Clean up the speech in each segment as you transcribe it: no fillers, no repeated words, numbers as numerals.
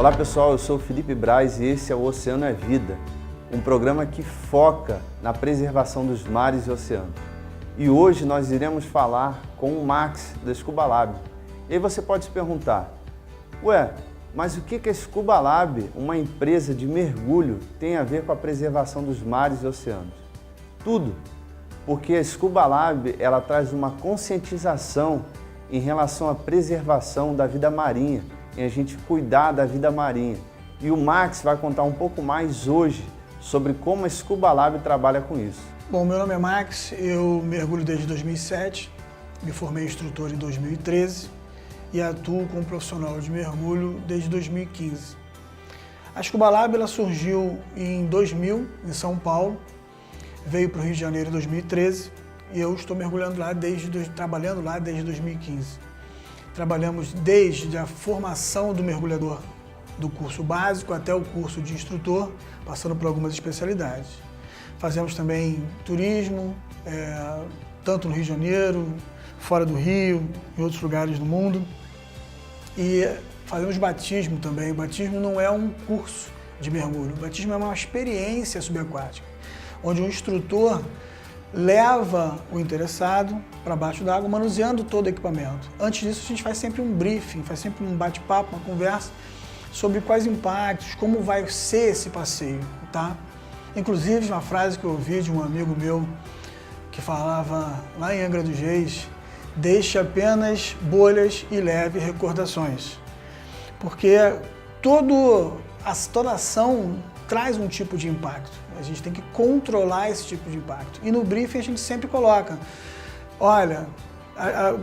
Olá pessoal, eu sou o Felipe Braz e esse é o Oceano é Vida, um programa que foca na preservação dos mares e oceanos. E hoje nós iremos falar com o Max da Scuba Lab. E aí você pode se perguntar, mas o que a Scuba Lab, uma empresa de mergulho, tem a ver com a preservação dos mares e oceanos? Tudo, porque a Scuba Lab ela traz uma conscientização em relação à preservação da vida marinha, em a gente cuidar da vida marinha. E o Max vai contar um pouco mais hoje sobre como a Scuba Lab trabalha com isso. Bom, meu nome é Max, eu mergulho desde 2007, me formei instrutor em 2013 e atuo como profissional de mergulho desde 2015. A Scuba Lab ela surgiu em 2000, em São Paulo, veio para o Rio de Janeiro em 2013 e eu estou mergulhando lá trabalhando lá desde 2015. Trabalhamos desde a formação do mergulhador do curso básico até o curso de instrutor, passando por algumas especialidades. Fazemos também turismo, tanto no Rio de Janeiro, fora do Rio, em outros lugares do mundo. E fazemos batismo também. O batismo não é um curso de mergulho, o batismo é uma experiência subaquática, onde um instrutor leva o interessado para baixo d'água, manuseando todo o equipamento. Antes disso, a gente faz sempre um briefing, faz sempre um bate-papo, uma conversa sobre quais impactos, como vai ser esse passeio, tá? Inclusive, uma frase que eu ouvi de um amigo meu que falava lá em Angra dos Reis, deixe apenas bolhas e leve recordações. Porque toda ação traz um tipo de impacto. A gente tem que controlar esse tipo de impacto. E no briefing a gente sempre coloca, olha,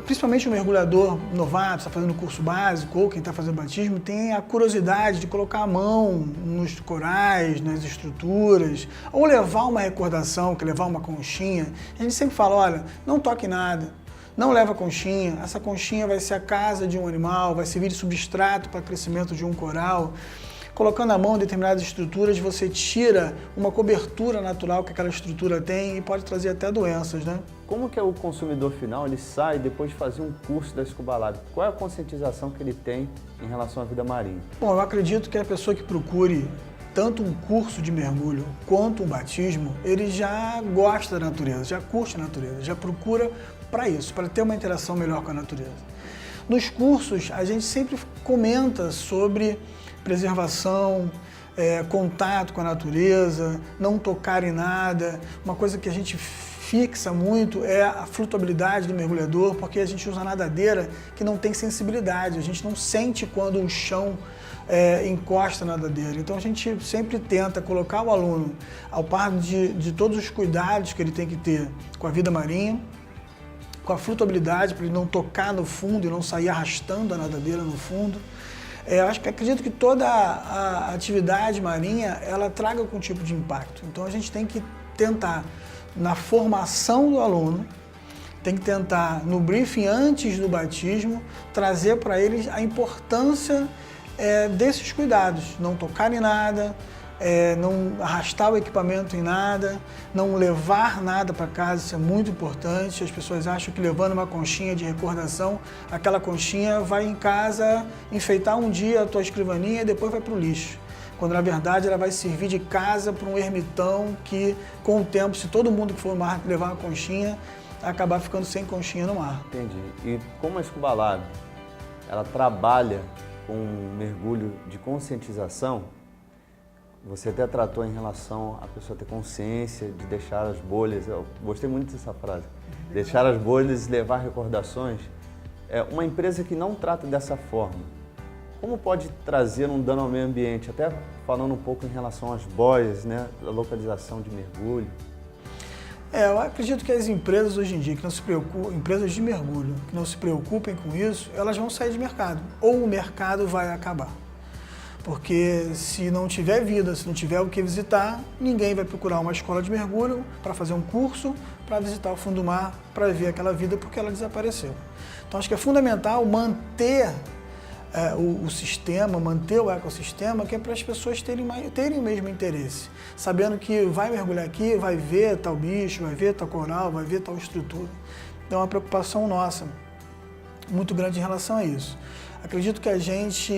principalmente o mergulhador novato, está fazendo curso básico, ou quem está fazendo batismo, tem a curiosidade de colocar a mão nos corais, nas estruturas, ou levar uma recordação, que levar uma conchinha. A gente sempre fala, olha, não toque nada, não leva conchinha, essa conchinha vai ser a casa de um animal, vai servir de substrato para o crescimento de um coral. Colocando a mão em determinadas estruturas, você tira uma cobertura natural que aquela estrutura tem e pode trazer até doenças, né? Como que é o consumidor final, ele sai depois de fazer um curso da Scuba Lab? Qual é a conscientização que ele tem em relação à vida marinha? Bom, eu acredito que a pessoa que procure tanto um curso de mergulho quanto um batismo, ele já gosta da natureza, já curte a natureza, já procura para isso, para ter uma interação melhor com a natureza. Nos cursos, a gente sempre comenta sobre preservação, contato com a natureza, não tocar em nada. Uma coisa que a gente fixa muito é a flutuabilidade do mergulhador, porque a gente usa nadadeira que não tem sensibilidade, a gente não sente quando o chão encosta na nadadeira. Então a gente sempre tenta colocar o aluno ao par de todos os cuidados que ele tem que ter com a vida marinha, com a flutuabilidade, para ele não tocar no fundo e não sair arrastando a nadadeira no fundo. Acredito que toda a atividade marinha, ela traga algum tipo de impacto. Então a gente tem que tentar, na formação do aluno, tem que tentar, no briefing antes do batismo, trazer para eles a importância desses cuidados. Não tocar em nada, não arrastar o equipamento em nada, não levar nada para casa, isso é muito importante. As pessoas acham que levando uma conchinha de recordação, aquela conchinha vai em casa enfeitar um dia a tua escrivaninha e depois vai para o lixo. Quando na verdade ela vai servir de casa para um ermitão que com o tempo, se todo mundo que for no mar levar uma conchinha, acabar ficando sem conchinha no mar. Entendi. E como a Scuba Lab, ela trabalha com um mergulho de conscientização, você até tratou em relação a pessoa ter consciência de deixar as bolhas, eu gostei muito dessa frase, deixar as bolhas e levar recordações. Uma empresa que não trata dessa forma, como pode trazer um dano ao meio ambiente? Até falando um pouco em relação às boias, né, a localização de mergulho. Eu acredito que as empresas hoje em dia, que não se preocupam, empresas de mergulho, que não se preocupem com isso, elas vão sair de mercado, ou o mercado vai acabar. Porque se não tiver vida, se não tiver o que visitar, ninguém vai procurar uma escola de mergulho para fazer um curso, para visitar o fundo do mar, para ver aquela vida, porque ela desapareceu. Então acho que é fundamental manter o sistema, manter o ecossistema, que é para as pessoas terem o mesmo interesse. Sabendo que vai mergulhar aqui, vai ver tal bicho, vai ver tal coral, vai ver tal estrutura. Então é uma preocupação nossa muito grande em relação a isso. acredito que a gente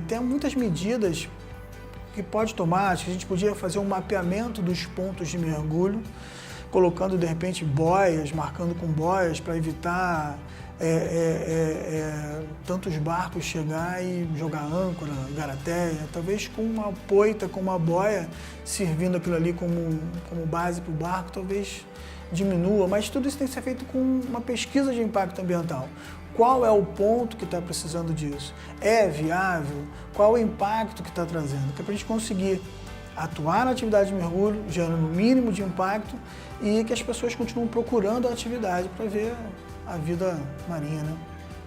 tem muitas medidas que pode tomar. Acho que a gente podia fazer um mapeamento dos pontos de mergulho, colocando de repente boias, marcando com boias para evitar tantos barcos chegar e jogar âncora, garateia, talvez com uma poita, com uma boia, servindo aquilo ali como base para o barco, talvez diminua, mas tudo isso tem que ser feito com uma pesquisa de impacto ambiental. Qual é o ponto que está precisando disso? É viável? Qual é o impacto que está trazendo? Que é para a gente conseguir atuar na atividade de mergulho, gerando o mínimo de impacto e que as pessoas continuem procurando a atividade para ver a vida marinha, né?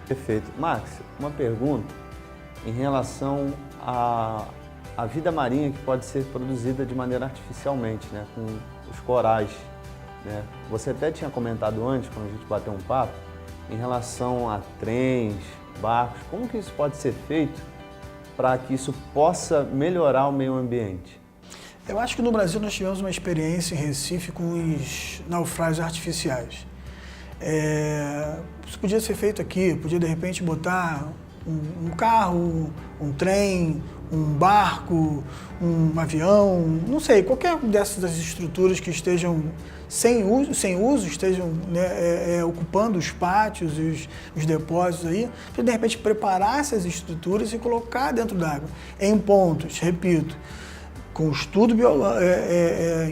Perfeito. Max, uma pergunta em relação à vida marinha que pode ser produzida de maneira artificialmente, né, com os corais, né? Você até tinha comentado antes, quando a gente bateu um papo, em relação a trens, barcos, como que isso pode ser feito para que isso possa melhorar o meio ambiente? Eu acho que no Brasil nós tivemos uma experiência em Recife com os naufrágios artificiais. Isso podia ser feito aqui, podia de repente botar um carro, um trem, um barco, um avião, não sei, qualquer dessas estruturas que estejam sem uso estejam, né, ocupando os pátios e os depósitos aí, para de repente preparar essas estruturas e colocar dentro d'água, em pontos, repito, com estudo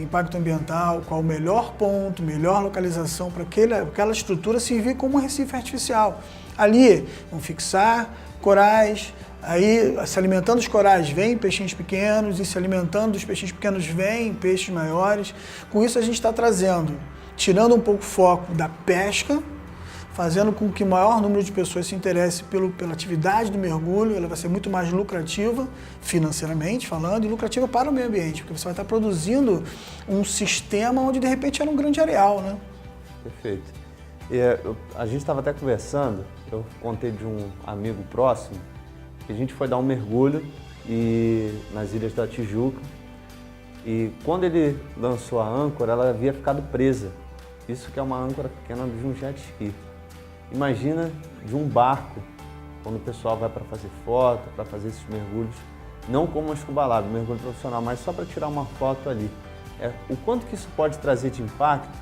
impacto ambiental, qual o melhor ponto, melhor localização para aquela estrutura servir como um recife artificial. Ali vão fixar corais, aí se alimentando dos corais vêm peixinhos pequenos e se alimentando dos peixinhos pequenos vêm peixes maiores. Com isso a gente está trazendo, tirando um pouco o foco da pesca, fazendo com que o maior número de pessoas se interesse pela atividade do mergulho. Ela vai ser muito mais lucrativa, financeiramente falando, e lucrativa para o meio ambiente, porque você vai estar produzindo um sistema onde de repente era um grande areal, né? Perfeito. A gente estava até conversando, eu contei de um amigo próximo, que a gente foi dar um mergulho nas Ilhas da Tijuca, e quando ele lançou a âncora, ela havia ficado presa. Isso que é uma âncora pequena de um jet ski. Imagina de um barco, quando o pessoal vai para fazer foto, para fazer esses mergulhos, não como uma Scuba Lab, mergulho profissional, mas só para tirar uma foto ali. O quanto que isso pode trazer de impacto,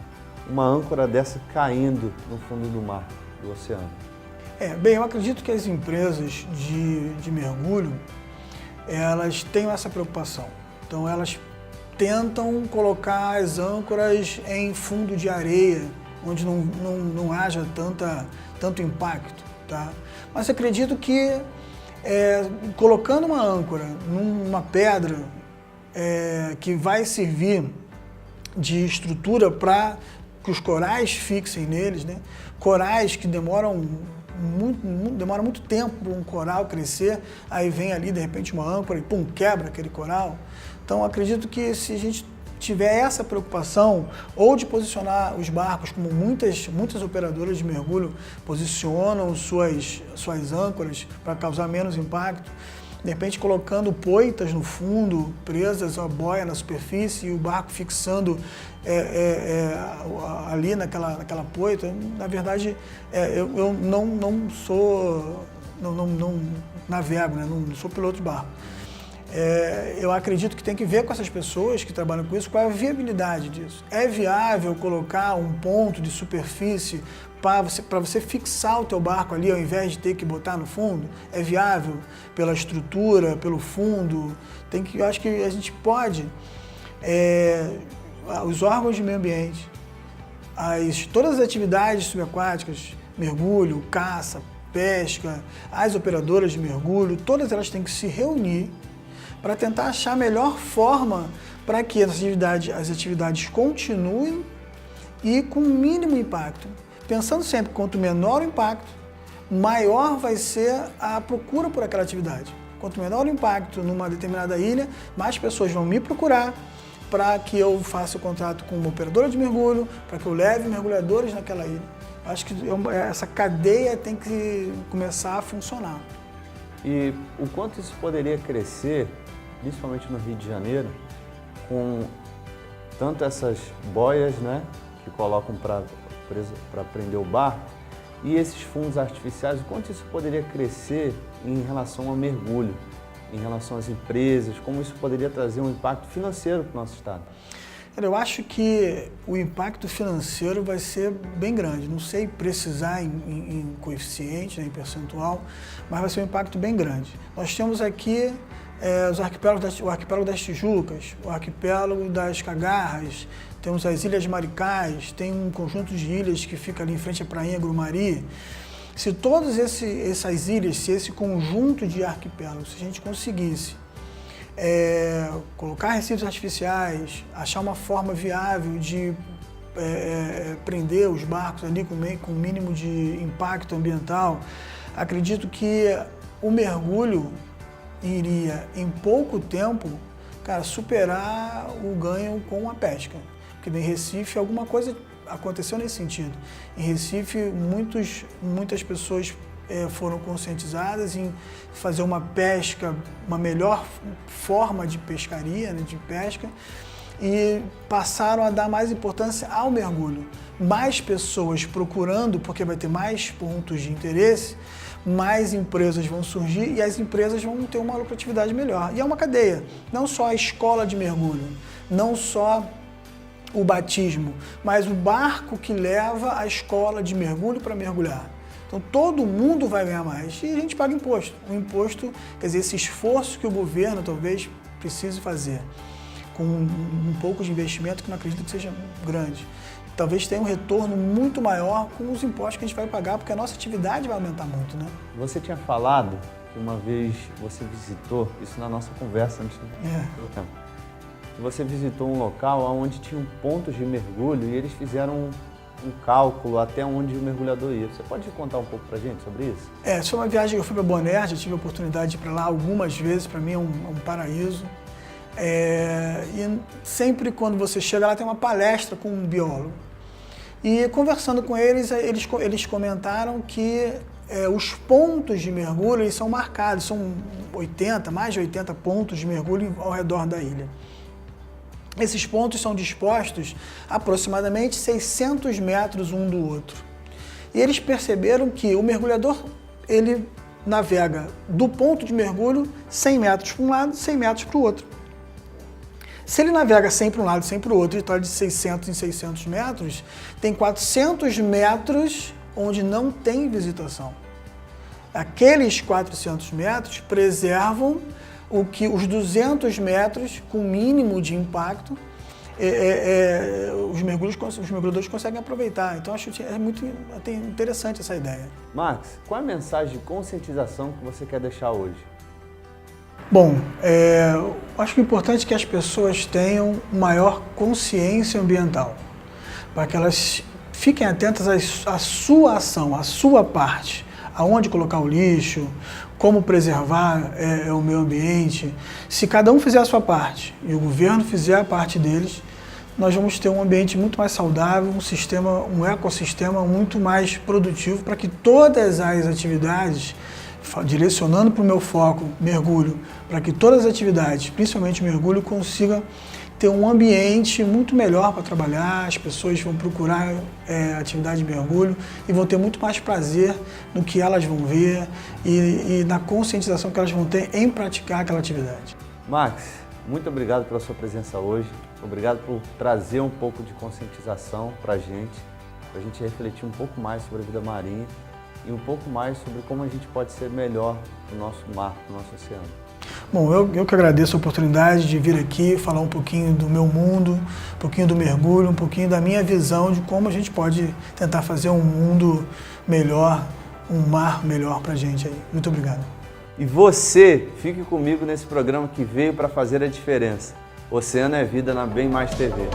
uma âncora dessa caindo no fundo do mar, do oceano? Bem, eu acredito que as empresas de mergulho, elas têm essa preocupação. Então elas tentam colocar as âncoras em fundo de areia, onde não haja tanto impacto, tá? Mas acredito que colocando uma âncora numa pedra que vai servir de estrutura para que os corais fixem neles, né? Corais que demoram muito tempo para um coral crescer, aí vem ali de repente uma âncora e pum, quebra aquele coral. Então acredito que se a gente tiver essa preocupação, ou de posicionar os barcos como muitas operadoras de mergulho posicionam suas âncoras para causar menos impacto, de repente colocando poitas no fundo, presas a boia na superfície e o barco fixando ali naquela poita. Na verdade, eu não navego, né? Não sou piloto de barco. Eu acredito que tem que ver com essas pessoas que trabalham com isso, qual é a viabilidade disso. É viável colocar um ponto de superfície para você fixar o teu barco ali, ao invés de ter que botar no fundo? É viável pela estrutura, pelo fundo? Eu acho que a gente pode, os órgãos de meio ambiente, todas as atividades subaquáticas, mergulho, caça, pesca, as operadoras de mergulho, todas elas têm que se reunir para tentar achar a melhor forma para que as atividades continuem e com mínimo impacto. Pensando sempre, quanto menor o impacto, maior vai ser a procura por aquela atividade. Quanto menor o impacto numa determinada ilha, mais pessoas vão me procurar para que eu faça o contrato com uma operadora de mergulho, para que eu leve mergulhadores naquela ilha. Acho que essa cadeia tem que começar a funcionar. E o quanto isso poderia crescer, principalmente no Rio de Janeiro, com tanto essas boias, né, que colocam para prender o barco, E esses fundos artificiais, o quanto isso poderia crescer em relação ao mergulho, em relação às empresas, como isso poderia trazer um impacto financeiro para o nosso estado? Eu acho que o impacto financeiro vai ser bem grande. Não sei precisar em coeficiente, em percentual, mas vai ser um impacto bem grande. Nós temos aqui o arquipélago das Tijucas, o arquipélago das Cagarras, temos as Ilhas Maricás, tem um conjunto de ilhas que fica ali em frente à prainha Grumari. Se todas essas ilhas, se esse conjunto de arquipélagos, se a gente conseguisse colocar recifes artificiais, achar uma forma viável de prender os barcos ali com o mínimo de impacto ambiental, acredito que o mergulho iria, em pouco tempo, cara, superar o ganho com a pesca. Porque em Recife alguma coisa aconteceu nesse sentido. Em Recife, muitas pessoas foram conscientizadas em fazer uma pesca, uma melhor forma de pescaria, né, de pesca, e passaram a dar mais importância ao mergulho. Mais pessoas procurando, porque vai ter mais pontos de interesse, mais empresas vão surgir e as empresas vão ter uma lucratividade melhor. E é uma cadeia, não só a escola de mergulho, não só o batismo, mas o barco que leva a escola de mergulho para mergulhar. Então todo mundo vai ganhar mais e a gente paga imposto. O imposto, quer dizer, esse esforço que o governo talvez precise fazer, com um pouco de investimento que não acredito que seja grande, talvez tenha um retorno muito maior com os impostos que a gente vai pagar, porque a nossa atividade vai aumentar muito, né? Você tinha falado que uma vez você visitou, isso na nossa conversa antes do tempo, que você visitou um local onde tinham pontos de mergulho e eles fizeram um cálculo até onde o mergulhador ia. Você pode contar um pouco pra gente sobre isso? Essa foi uma viagem que eu fui para Bonaire, já tive a oportunidade de ir para lá algumas vezes, para mim é um paraíso. E sempre quando você chega lá tem uma palestra com um biólogo. E conversando com eles, eles comentaram que os pontos de mergulho eles são marcados, são mais de 80 pontos de mergulho ao redor da ilha. Esses pontos são dispostos aproximadamente 600 metros um do outro. E eles perceberam que o mergulhador, ele navega do ponto de mergulho 100 metros para um lado, 100 metros para o outro. Se ele navega 100 para um lado e 100 para o outro, e está de 600 em 600 metros, tem 400 metros onde não tem visitação. Aqueles 400 metros preservam os 200 metros com mínimo de impacto, os mergulhadores conseguem aproveitar. Então, acho que é muito interessante essa ideia. Max, qual é a mensagem de conscientização que você quer deixar hoje? Bom, acho que o importante é que as pessoas tenham maior consciência ambiental, para que elas fiquem atentas à sua ação, à sua parte, aonde colocar o lixo, como preservar o meio ambiente. Se cada um fizer a sua parte e o governo fizer a parte deles, nós vamos ter um ambiente muito mais saudável, um ecossistema muito mais produtivo para que todas as atividades, direcionando para o meu foco, mergulho, para que todas as atividades, principalmente mergulho, consigam ter um ambiente muito melhor para trabalhar, as pessoas vão procurar atividade de mergulho e vão ter muito mais prazer no que elas vão ver e na conscientização que elas vão ter em praticar aquela atividade. Max, muito obrigado pela sua presença hoje, obrigado por trazer um pouco de conscientização para a gente refletir um pouco mais sobre a vida marinha e um pouco mais sobre como a gente pode ser melhor no nosso mar, no nosso oceano. Bom, eu que agradeço a oportunidade de vir aqui falar um pouquinho do meu mundo, um pouquinho do mergulho, um pouquinho da minha visão de como a gente pode tentar fazer um mundo melhor, um mar melhor pra gente aí. Muito obrigado. E você, fique comigo nesse programa que veio para fazer a diferença. Oceano é Vida na Bem Mais TV.